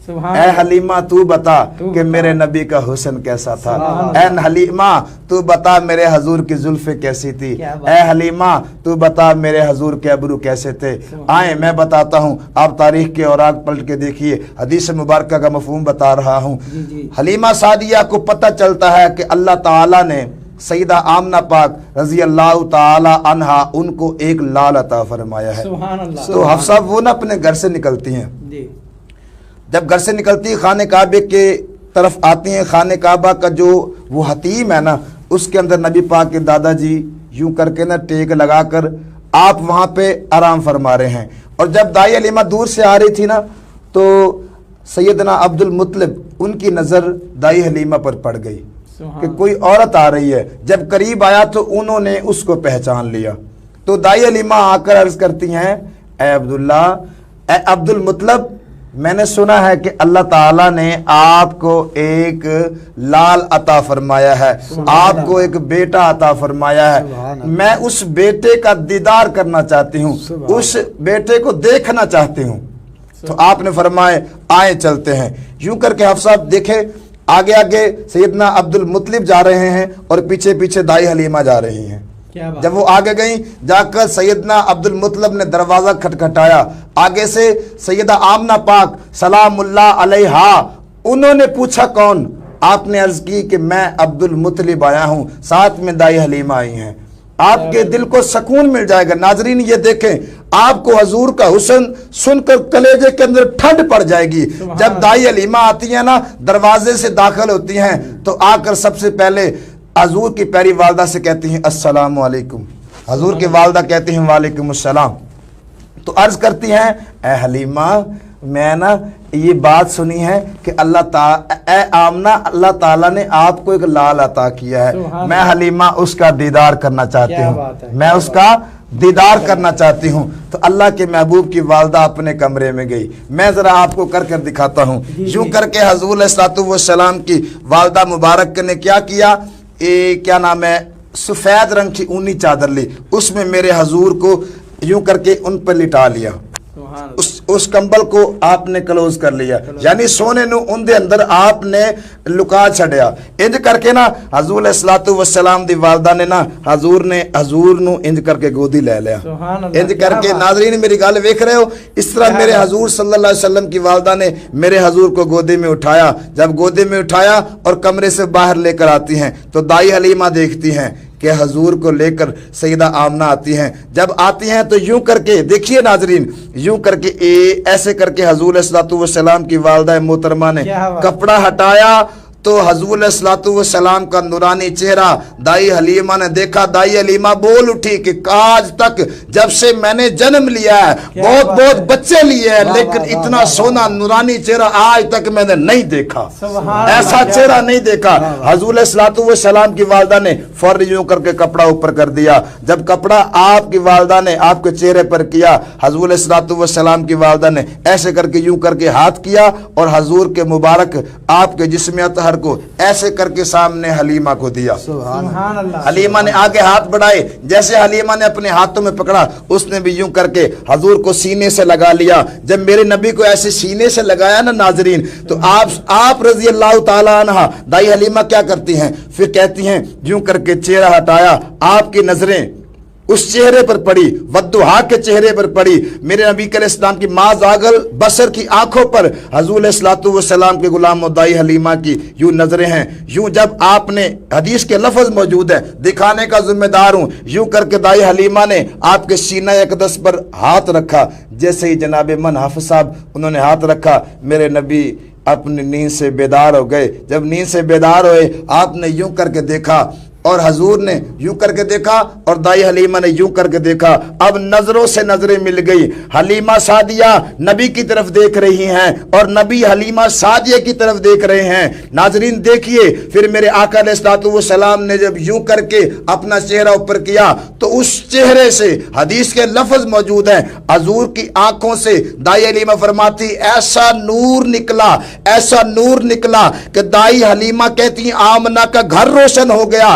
اے حلیمہ تو بتا کہ میرے نبی کا حسن کیسا تھا، اے حلیمہ تو بتا میرے حضور کی زلفیں کیسی تھی، اے حلیمہ تو بتا میرے حضور کے ابرو کیسے تھے۔ آئیں میں بتاتا ہوں، آپ تاریخ کے اوراق پلٹ کے دیکھیے، حدیث مبارکہ کا مفہوم بتا رہا ہوں۔ حلیمہ سعدیہ کو پتہ چلتا ہے کہ اللہ تعالیٰ نے سیدہ آمنہ پاک رضی اللہ تعالی عنہا ان کو ایک لال عطا فرمایا ہے۔ تو حفصہ وہ نہ اپنے گھر سے نکلتی ہیں، جب گھر سے نکلتی خانہ کعبے کے طرف آتی ہیں، خانہ کعبہ کا جو وہ حتیم ہے نا، اس کے اندر نبی پاک کے دادا جی یوں کر کے نا ٹیک لگا کر آپ وہاں پہ آرام فرما رہے ہیں۔ اور جب دائی حلیمہ دور سے آ رہی تھی نا تو سیدنا عبد المطلب ان کی نظر دائی حلیمہ پر پڑ گئی کہ کوئی عورت آ رہی ہے۔ جب قریب آیا تو انہوں نے اس کو پہچان لیا، تو دائی حلیمہ آ کر عرض کرتی ہیں، اے عبداللہ، اے عبد المطلب، میں نے سنا ہے کہ اللہ تعالیٰ نے آپ کو ایک لال عطا فرمایا ہے، آپ کو ایک بیٹا عطا فرمایا ہے، میں اس بیٹے کا دیدار کرنا چاہتی ہوں، اس بیٹے کو دیکھنا چاہتی ہوں۔ تو آپ نے فرمائے آئیں چلتے ہیں۔ یوں کر کے حفصہ دیکھے، آگے آگے سیدنا عبد المطلب جا رہے ہیں اور پیچھے پیچھے دائی حلیمہ جا رہی ہیں۔ جب وہ آگے گئیں، جا کر سیدنا عبد المطلب نے دروازہ کھٹکھٹایا، آگے سے سیدہ آمنہ پاک سلام اللہ علیہا، انہوں نے پوچھا کون؟ آپ نے عرض کی کہ میں عبد المطلب آیا ہوں، ساتھ میں دائی حلیمہ آئی ہیں۔ آپ کے دل کو سکون مل جائے گا۔ ناظرین یہ دیکھیں، آپ کو حضور کا حسن سن کر کلیجے کے اندر ٹھنڈ پڑ جائے گی۔ جب دائی حلیمہ آتی ہیں نا، دروازے سے داخل ہوتی ہیں تو آ کر سب سے پہلے حضور کی پیاری والدہ سے کہتی ہیں السلام علیکم، حضور کی والدہ کہتی ہیں وعلیکم السلام۔ تو عرض کرتی ہیں، اے حلیمہ، میں نا یہ بات سنی ہے کہ اے آمنہ، اللہ تعالیٰ نے آپ کو ایک لال عطا کیا ہے، میں حلیمہ اس کا دیدار کرنا چاہتی ہوں، میں اس کا دیدار کرنا چاہتی ہوں۔ تو اللہ کے محبوب کی والدہ اپنے کمرے میں گئی، میں ذرا آپ کو کر دکھاتا ہوں۔ یوں کر کے حضور علیہ السلام کی والدہ مبارک نے کیا کیا، کیا نام ہے، سفید رنگ کی اونی چادر لی، اس میں میرے حضور کو یوں کر کے ان پر لٹا لیا، اس کمبل کو آپ نے کلوز کر لیا، یعنی سونے نو ان دے اندر آپ نے لکا چھڑیا۔ انج کر کے نا حضور علیہ السلام دی والدہ نے نا حضور نو انج کر کے گودی لے لیا، انج کر کے۔ ناظرین میری گل ویکھ رہے ہو، اس طرح میرے حضور صلی اللہ علیہ وسلم کی والدہ نے میرے حضور کو گودی میں اٹھایا۔ جب گودی میں اٹھایا اور کمرے سے باہر لے کر آتی ہیں تو دائی حلیمہ دیکھتی ہیں کہ حضور کو لے کر سیدہ آمنہ آتی ہیں۔ جب آتی ہیں تو یوں کر کے دیکھیے ناظرین، یوں کر کے ایسے کر کے حضور علیہ السلام کی والدہ محترمہ نے کپڑا ہٹایا تو حضور علیہ السلام کا نورانی چہرہ دائی حلیمہ نے دیکھا۔ دائی حلیمہ بول اٹھی کہ آج تک جب سے میں نے جنم لیا ہے بہت بچے لیے ہیں، لیکن اتنا سونا نورانی چہرہ آج تک میں نے نہیں دیکھا، ایسا چہرہ نہیں دیکھا۔ حضور علیہ السلام کی والدہ نے فوری یوں کر کے کپڑا اوپر کر دیا۔ جب کپڑا آپ کی والدہ نے آپ کے چہرے پر کیا، حضور علیہ السلام کی والدہ نے ایسے کر کے یوں کر کے ہاتھ کیا اور حضور کے مبارک آپ کے جسم اطہر کو ایسے کر کے سامنے حلیمہ کو دیا۔ حلیمہ نے آگے ہاتھ بڑھائے، جیسے حلیمہ نے اپنے ہاتھوں میں پکڑا، اس نے بھی یوں کر کے حضور کو سینے سے لگا لیا۔ جب میرے نبی کو ایسے سینے سے لگایا نا ناظرین، تو آپ رضی اللہ تعالی عنہ دائی حلیمہ کیا کرتی ہیں، پھر کہتی ہیں یوں کر کے چہرہ ہٹایا، آپ کی نظریں اس چہرے پر پڑی، ودھا کے چہرے پر پڑی، میرے نبی علیہ السلام کی ما زاغل بصر کی آنکھوں پر حضور علیہ السلام کے غلام و دائی حلیمہ کی یوں نظریں ہیں۔ یوں جب آپ نے، حدیث کے لفظ موجود ہے، دکھانے کا ذمہ دار ہوں، یوں کر کے دائی حلیمہ نے آپ کے سینہ اقدس پر ہاتھ رکھا۔ جیسے ہی جناب من حافظ صاحب انہوں نے ہاتھ رکھا، میرے نبی اپنی نیند سے بیدار ہو گئے۔ جب نیند سے بیدار ہوئے، آپ نے یوں کر کے دیکھا اور حضور نے یوں کر کے دیکھا اور دائی حلیمہ نے یوں کر کے دیکھا۔ اب نظروں سے نظریں مل گئی، حلیمہ سعدیہ نبی کی طرف دیکھ رہی ہیں اور نبی حلیمہ سعدیہ کی طرف دیکھ رہے ہیں۔ ناظرین دیکھیے، پھر میرے آقا علیہ السلام نے جب یوں کر کے اپنا چہرہ اوپر کیا تو اس چہرے سے، حدیث کے لفظ موجود ہیں، حضور کی آنکھوں سے دائی حلیمہ فرماتی ایسا نور نکلا کہ دائی حلیمہ کہتی آمنہ کا گھر روشن ہو گیا،